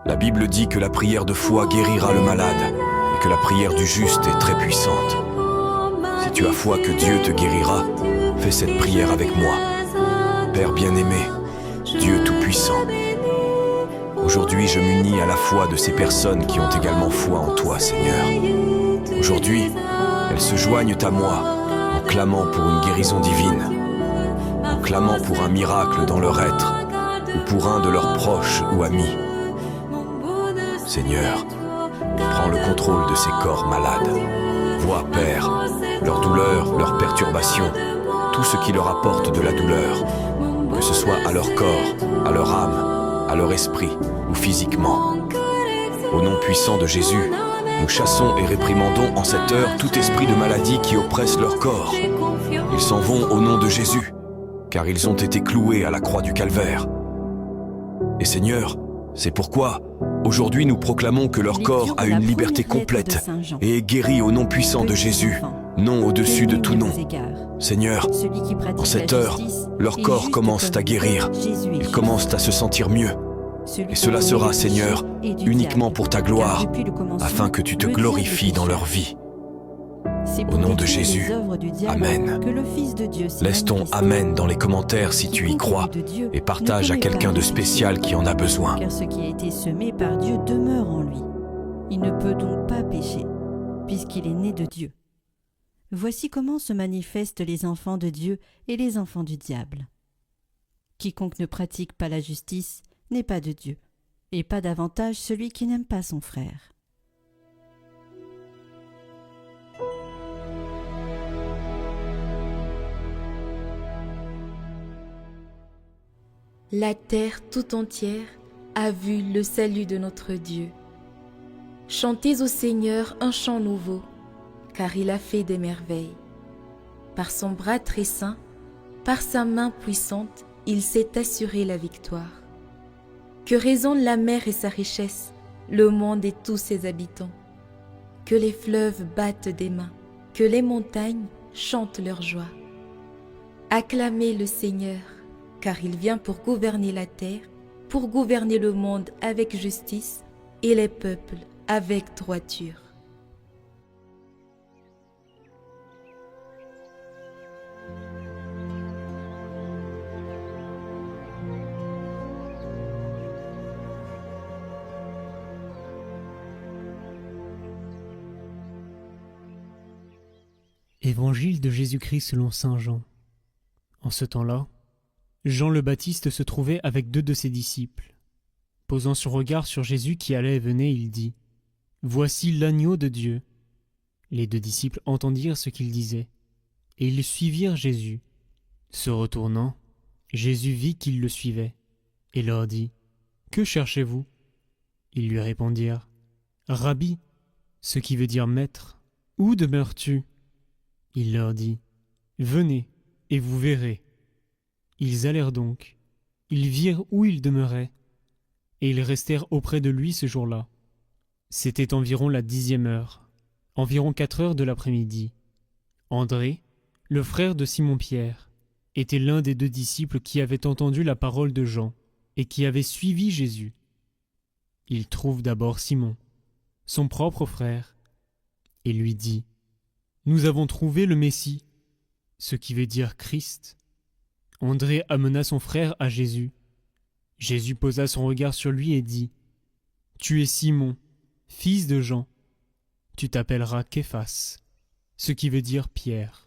La Bible dit que la prière de foi guérira le malade et que la prière du juste est très puissante. Si tu as foi que Dieu te guérira, fais cette prière avec moi. Père bien-aimé, Dieu tout-puissant, aujourd'hui je m'unis à la foi de ces personnes qui ont également foi en toi, Seigneur. Aujourd'hui, elles se joignent à moi en clamant pour une guérison divine, en clamant pour un miracle dans leur être ou pour un de leurs proches ou amis. Seigneur, prends le contrôle de ces corps malades. Vois, Père, leurs douleurs, leurs perturbations, tout ce qui leur apporte de la douleur, que ce soit à leur corps, à leur âme, à leur esprit ou physiquement. Au nom puissant de Jésus, nous chassons et réprimandons en cette heure tout esprit de maladie qui oppresse leur corps. Ils s'en vont au nom de Jésus, car ils ont été cloués à la croix du Calvaire. Et Seigneur, c'est pourquoi, aujourd'hui nous proclamons que leur corps a une liberté complète et est guéri au nom puissant de Jésus, nom au-dessus de tout nom. Seigneur, en cette heure, leur corps commence à guérir, ils commencent à se sentir mieux. Et cela sera, Seigneur, uniquement pour ta gloire, afin que tu te glorifies dans leur vie. Au nom de Jésus, Amen. Laisse ton Amen dans les commentaires si tu y crois et partage à quelqu'un de spécial qui en a besoin. Car ce qui a été semé par Dieu demeure en lui. Il ne peut donc pas pécher, puisqu'il est né de Dieu. Voici comment se manifestent les enfants de Dieu et les enfants du diable. Quiconque ne pratique pas la justice n'est pas de Dieu, et pas davantage celui qui n'aime pas son frère. La terre tout entière a vu le salut de notre Dieu. Chantez au Seigneur un chant nouveau, car il a fait des merveilles. Par son bras très saint, par sa main puissante, il s'est assuré la victoire. Que résonne la mer et sa richesse, le monde et tous ses habitants. Que les fleuves battent des mains, que les montagnes chantent leur joie. Acclamez le Seigneur, car il vient pour gouverner la terre, pour gouverner le monde avec justice et les peuples avec droiture. Évangile de Jésus-Christ selon saint Jean. En ce temps-là, Jean le Baptiste se trouvait avec 2 de ses disciples. Posant son regard sur Jésus qui allait et venait, il dit : « Voici l'agneau de Dieu. » Les 2 disciples entendirent ce qu'il disait, et ils suivirent Jésus. Se retournant, Jésus vit qu'ils le suivaient, et leur dit : « Que cherchez-vous » Ils lui répondirent : « Rabbi, ce qui veut dire maître, où demeures-tu » Il leur dit : « Venez, et vous verrez. » Ils allèrent donc, ils virent où il demeurait, et ils restèrent auprès de lui ce jour-là. C'était environ la 10e heure, environ 4 heures de l'après-midi. André, le frère de Simon-Pierre, était l'un des 2 disciples qui avaient entendu la parole de Jean et qui avaient suivi Jésus. Il trouve d'abord Simon, son propre frère, et lui dit : « Nous avons trouvé le Messie, ce qui veut dire Christ. » André amena son frère à Jésus. Jésus posa son regard sur lui et dit : « Tu es Simon, fils de Jean. Tu t'appelleras Képhas, ce qui veut dire Pierre. »